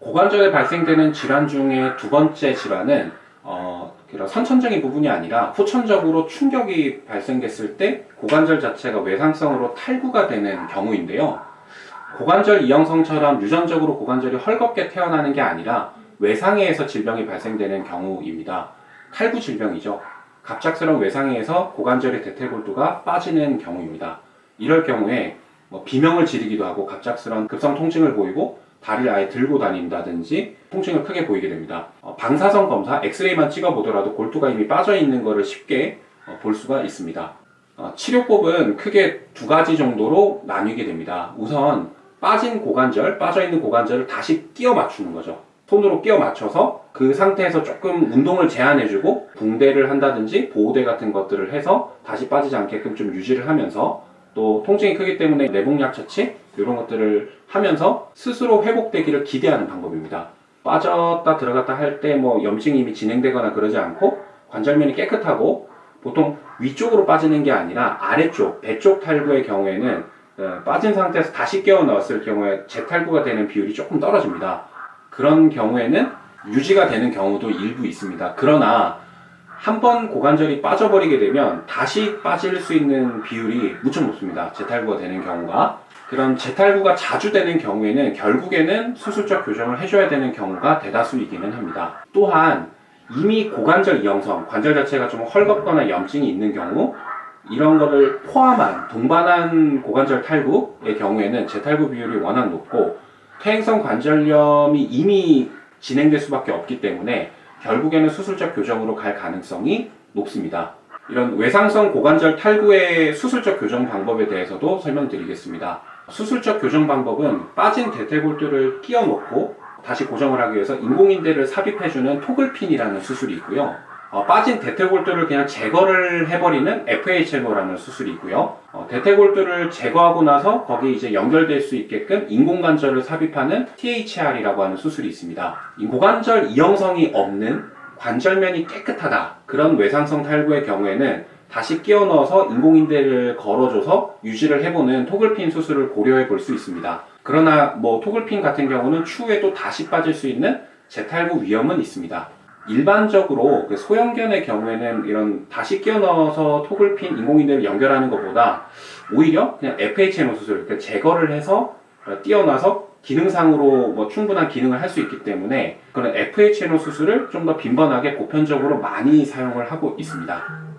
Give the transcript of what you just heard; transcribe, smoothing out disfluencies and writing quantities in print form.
고관절에 발생되는 질환 중에 두 번째 질환은 그런 선천적인 부분이 아니라 후천적으로 충격이 발생됐을 때 고관절 자체가 외상성으로 탈구가 되는 경우인데요. 고관절 이형성처럼 유전적으로 고관절이 헐겁게 태어나는 게 아니라 외상해에서 질병이 발생되는 경우입니다. 탈구 질병이죠. 갑작스러운 외상해에서 고관절의 대퇴골두가 빠지는 경우입니다. 이럴 경우에 비명을 지르기도 하고 갑작스러운 급성 통증을 보이고 다리를 아예 들고 다닌다든지 통증을 크게 보이게 됩니다. 방사선 검사, 엑스레이만 찍어보더라도 골두가 이미 빠져 있는 것을 쉽게 볼 수가 있습니다. 치료법은 크게 두 가지 정도로 나뉘게 됩니다. 우선 빠진 고관절, 빠져있는 고관절을 다시 끼워 맞추는 거죠. 손으로 끼워 맞춰서 그 상태에서 조금 운동을 제한해주고 붕대를 한다든지 보호대 같은 것들을 해서 다시 빠지지 않게끔 좀 유지를 하면서 또 통증이 크기 때문에 내복약 처치 이런 것들을 하면서 스스로 회복되기를 기대하는 방법입니다. 빠졌다 들어갔다 할 때 염증이 이미 진행되거나 그러지 않고 관절면이 깨끗하고 보통 위쪽으로 빠지는 게 아니라 아래쪽, 배 쪽 탈구의 경우에는 빠진 상태에서 다시 끼워 넣었을 경우에 재탈구가 되는 비율이 조금 떨어집니다. 그런 경우에는 유지가 되는 경우도 일부 있습니다. 그러나 한번 고관절이 빠져버리게 되면 다시 빠질 수 있는 비율이 무척 높습니다. 재탈구가 되는 경우가. 그런 재탈구가 자주 되는 경우에는 결국에는 수술적 교정을 해줘야 되는 경우가 대다수이기는 합니다. 또한 이미 고관절 이형성, 관절 자체가 좀 헐겁거나 염증이 있는 경우 이런 거를 포함한 동반한 고관절 탈구의 경우에는 재탈구 비율이 워낙 높고 퇴행성 관절염이 이미 진행될 수밖에 없기 때문에 결국에는 수술적 교정으로 갈 가능성이 높습니다. 이런 외상성 고관절 탈구의 수술적 교정 방법에 대해서도 설명드리겠습니다. 수술적 교정 방법은 빠진 대퇴골두를 끼워 넣고 다시 고정을 하기 위해서 인공인대를 삽입해주는 토글핀이라는 수술이 있고요. 빠진 대퇴골두를 그냥 제거를 해버리는 FHMO라는 수술이 있고요. 대퇴골두를 제거하고 나서 거기에 이제 연결될 수 있게끔 인공관절을 삽입하는 THR이라고 하는 수술이 있습니다. 이 고관절 이형성이 없는 관절면이 깨끗하다. 그런 외상성 탈구의 경우에는 다시 끼워 넣어서 인공인대를 걸어줘서 유지를 해보는 토글핀 수술을 고려해 볼 수 있습니다. 그러나 토글핀 같은 경우는 추후에 또 다시 빠질 수 있는 재탈구 위험은 있습니다. 일반적으로 소형견의 경우에는 이런 다시 끼워 넣어서 토글핀 인공인대를 연결하는 것보다 오히려 그냥 FHMO 수술, 그러니까 제거를 해서 띄어놔서 기능상으로 충분한 기능을 할 수 있기 때문에 그런 FHMO 수술을 좀 더 빈번하게 보편적으로 많이 사용을 하고 있습니다.